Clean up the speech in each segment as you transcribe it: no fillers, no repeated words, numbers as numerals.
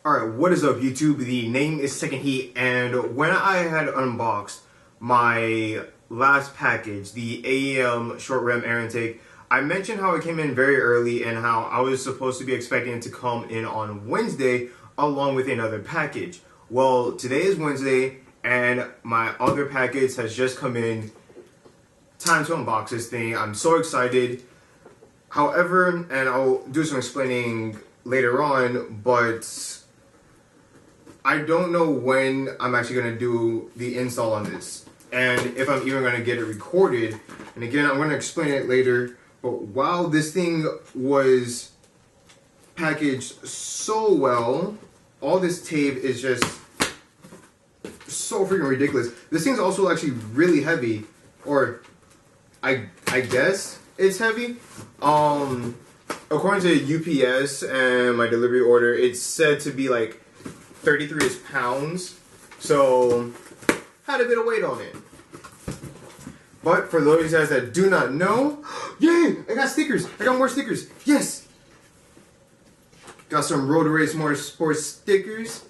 Alright, what is up YouTube? The name is Second Heat, and when I had unboxed my last package, the AEM short RAM air intake, I mentioned how it came in very early and how I was supposed to be expecting it to come in on Wednesday along with another package. Well, today is Wednesday and my other package has just come in. Time to unbox this thing. I'm so excited. However, and I'll do some explaining later on, but I don't know when I'm actually going to do the install on this, and if I'm even going to get it recorded. And again, I'm going to explain it later, but wow, this thing was packaged so well. All this tape is just so freaking ridiculous. This thing's also actually really heavy, or I guess it's heavy. According to UPS and my delivery order, it's said to be like 33 pounds, so had a bit of weight on it. But for those guys that do not know, yay! I got stickers. I got more stickers. Yes. Got some Rotor Motorsport stickers.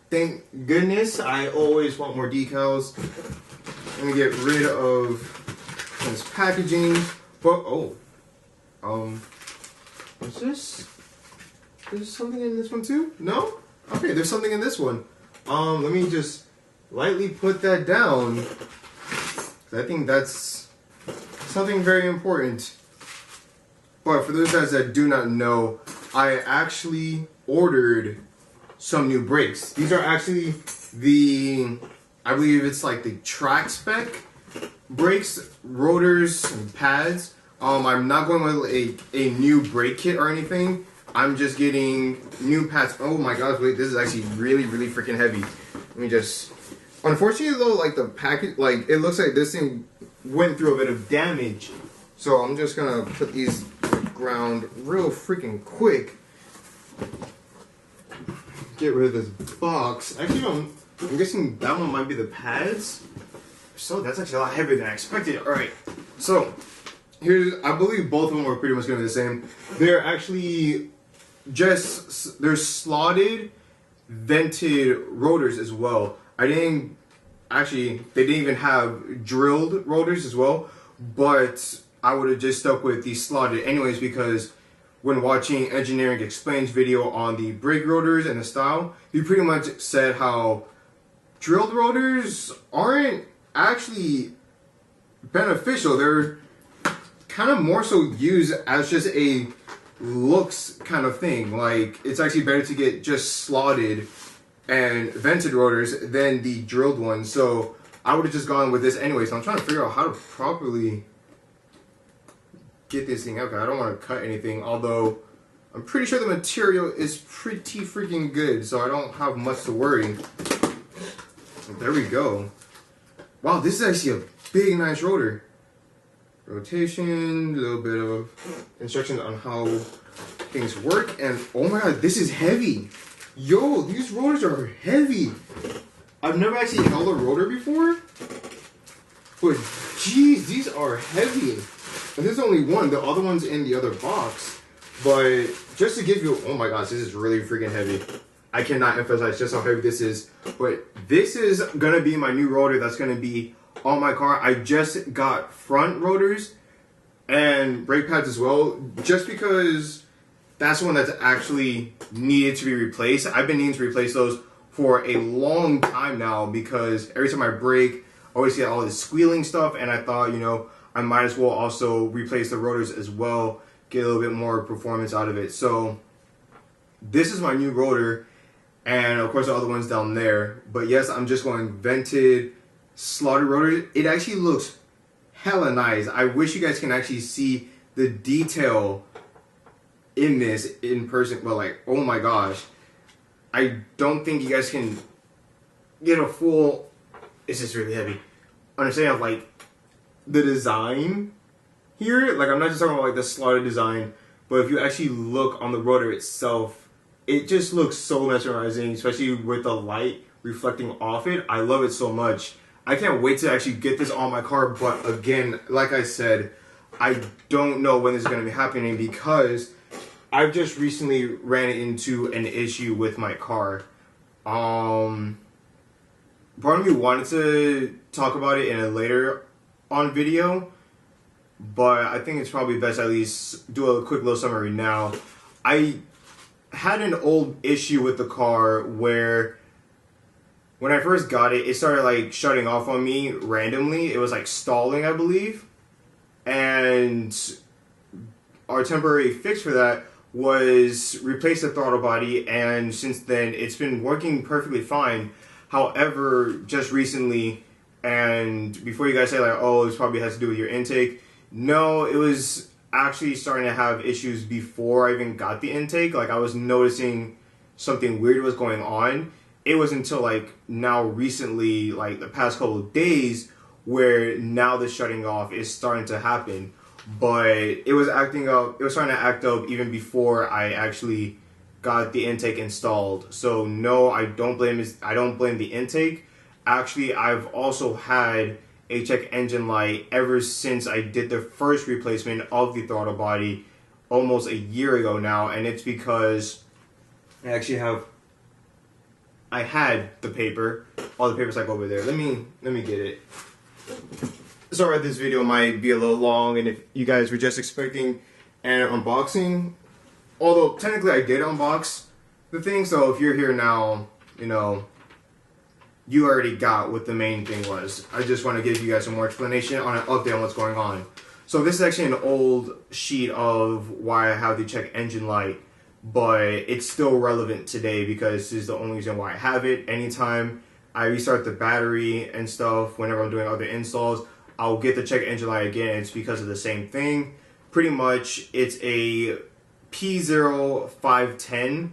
Thank goodness. I always want more decals. Let me get rid of this packaging. But what's this? There's something in this one too? No? Okay, there's something in this one. Let me just lightly put that down. I think that's something very important. But for those guys that do not know, I actually ordered some new brakes. These are actually the, I believe it's like the track spec brakes, rotors, and pads. I'm not going with a new brake kit or anything. I'm just getting new pads. Oh my gosh, wait, this is actually really freaking heavy. Let me just, unfortunately though, like the package, like it looks like this thing went through a bit of damage. So I'm just gonna put these on the ground real freaking quick. Get rid of this box. Actually, I'm guessing that one might be the pads. So that's actually a lot heavier than I expected. Alright, so here's, I believe both of them are pretty much gonna be the same. They're actually just, they're slotted, vented rotors as well. They didn't even have drilled rotors as well, but I would have just stuck with these slotted anyways, because when watching Engineering Explains video on the brake rotors and the style, he pretty much said how drilled rotors aren't actually beneficial. They're kind of more so used as just a looks kind of thing. Like, it's actually better to get just slotted and vented rotors than the drilled ones. So I would have just gone with this anyway. So I'm trying to figure out how to properly get this thing out. I don't want to cut anything, although I'm pretty sure the material is pretty freaking good, so I don't have much to worry. There we go. Wow, this is actually a big nice rotor. Rotation, a little bit of instructions on how things work, and oh my god, this is heavy. Yo, these rotors are heavy. I've never actually held a rotor before, but geez, these are heavy. And there's only one, the other one's in the other box. But just to give you, oh my gosh, this is really freaking heavy. I cannot emphasize just how heavy this is. But this is gonna be my new rotor that's gonna be on my car. I just got front rotors and brake pads as well, just because that's one that's actually needed to be replaced. I've been needing to replace those for a long time now, because every time I brake, I always get all this squealing stuff, and I thought, you know, I might as well also replace the rotors as well, get a little bit more performance out of it. So this is my new rotor, and of course the other one's down there. But yes, I'm just going vented, slotted rotors. It actually looks hella nice. I wish you guys can actually see the detail in this in person, but like, oh my gosh, I don't think you guys can get a full, it's just really heavy, understand of like the design here. Like, I'm not just talking about like the slotted design, but if you actually look on the rotor itself, it just looks so mesmerizing, especially with the light reflecting off it. I love it so much. I can't wait to actually get this on my car, but again, like I said, I don't know when this is going to be happening, because I've just recently ran into an issue with my car. Part of me wanted to talk about it in a later on video, but I think it's probably best at least do a quick little summary now. I had an old issue with the car where when I first got it, it started like shutting off on me randomly. It was like stalling, I believe. And our temporary fix for that was replace the throttle body, and since then it's been working perfectly fine. However, just recently, and before you guys say like, oh, this probably has to do with your intake, no, it was actually starting to have issues before I even got the intake. Like, I was noticing something weird was going on. It was until like now recently, like the past couple of days, where now the shutting off is starting to happen. But it was acting up, it was starting to act up even before I actually got the intake installed. So no, I don't blame the intake. Actually, I've also had a check engine light ever since I did the first replacement of the throttle body almost a year ago now, and it's because I had the paper, all the papers like over there. Let me get it. Sorry, this video might be a little long, and if you guys were just expecting an unboxing, although technically I did unbox the thing, so if you're here now, you know, you already got what the main thing was. I just want to give you guys some more explanation on an update on what's going on. So this is actually an old sheet of why I have the check engine light, but it's still relevant today because this is the only reason why I have it. Anytime I restart the battery and stuff, whenever I'm doing other installs, I'll get the check engine light again. It's because of the same thing. Pretty much, it's a P0510,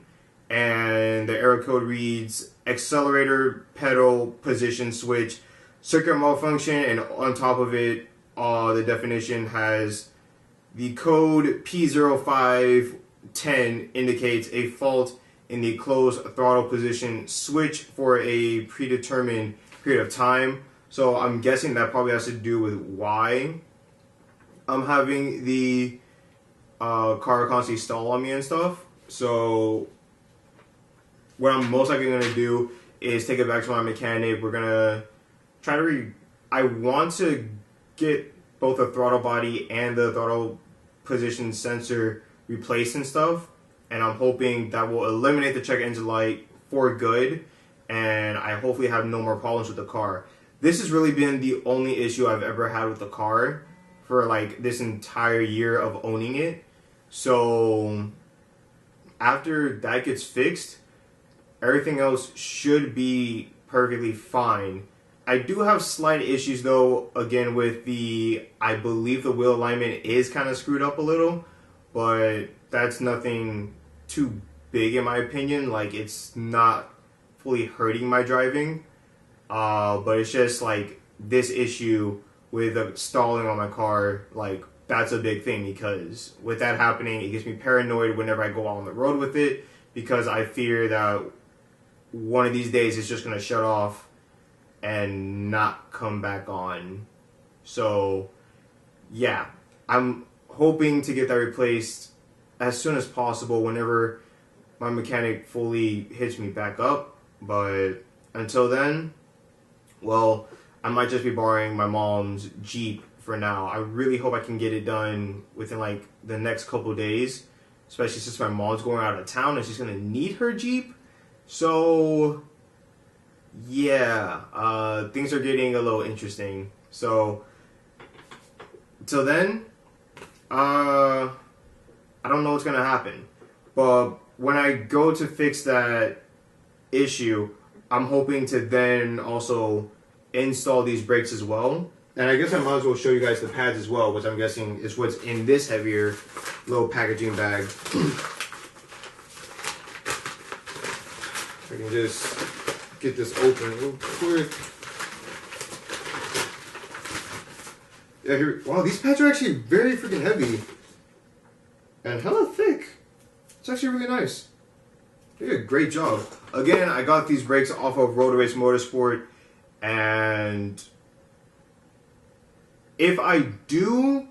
and the error code reads accelerator pedal position switch circuit malfunction, and on top of it, the definition has the code P0510 indicates a fault in the closed throttle position switch for a predetermined period of time. So I'm guessing that probably has to do with why I'm having the car constantly stall on me and stuff. So what I'm most likely going to do is take it back to my mechanic. We're going to try to I want to get both the throttle body and the throttle position sensor replaced and stuff. And I'm hoping that will eliminate the check engine light for good. And I hopefully have no more problems with the car. This has really been the only issue I've ever had with the car for like this entire year of owning it. So after that gets fixed, everything else should be perfectly fine. I do have slight issues though, again with I believe the wheel alignment is kind of screwed up a little, but that's nothing too big in my opinion. Like, it's not fully hurting my driving. But it's just like this issue with stalling on my car, like that's a big thing, because with that happening, it gets me paranoid whenever I go out on the road with it, because I fear that one of these days it's just going to shut off and not come back on. So yeah, I'm hoping to get that replaced as soon as possible whenever my mechanic fully hits me back up. But until then, well, I might just be borrowing my mom's Jeep for now. I really hope I can get it done within like the next couple of days, especially since my mom's going out of town and she's going to need her Jeep. So yeah, things are getting a little interesting. So till then, I don't know what's going to happen. But when I go to fix that issue, I'm hoping to then also install these brakes as well. And I guess I might as well show you guys the pads as well, which I'm guessing is what's in this heavier little packaging bag. I can just get this open real quick. Yeah, here, wow, these pads are actually very freaking heavy and hella thick. It's actually really nice. They did a great job. Again, I got these brakes off of Rotor Motorsport, and if I do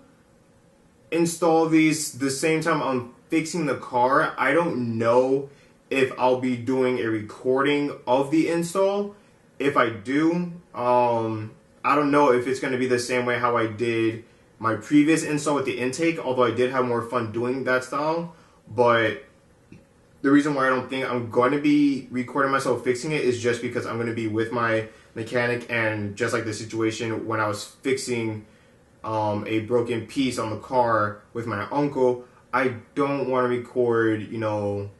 install these the same time I'm fixing the car, I don't know if I'll be doing a recording of the install. If I do, I don't know if it's going to be the same way how I did my previous install with the intake, although I did have more fun doing that style. But the reason why I don't think I'm going to be recording myself fixing it is just because I'm going to be with my mechanic, and just like the situation when I was fixing a broken piece on the car with my uncle, I don't want to record, you know,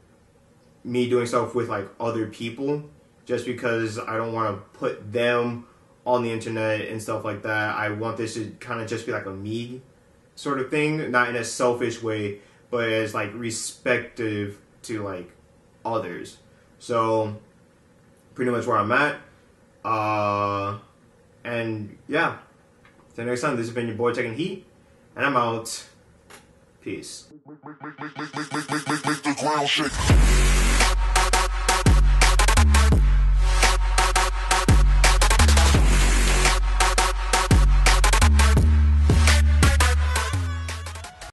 me doing stuff with like other people, just because I don't want to put them on the internet and stuff like that. I want this to kind of just be like a me sort of thing, not in a selfish way, but as like respective to like others. So pretty much where I'm at. And yeah, till next time, this has been your boy Taking Heat, and I'm out. Peace. Make the ground shake.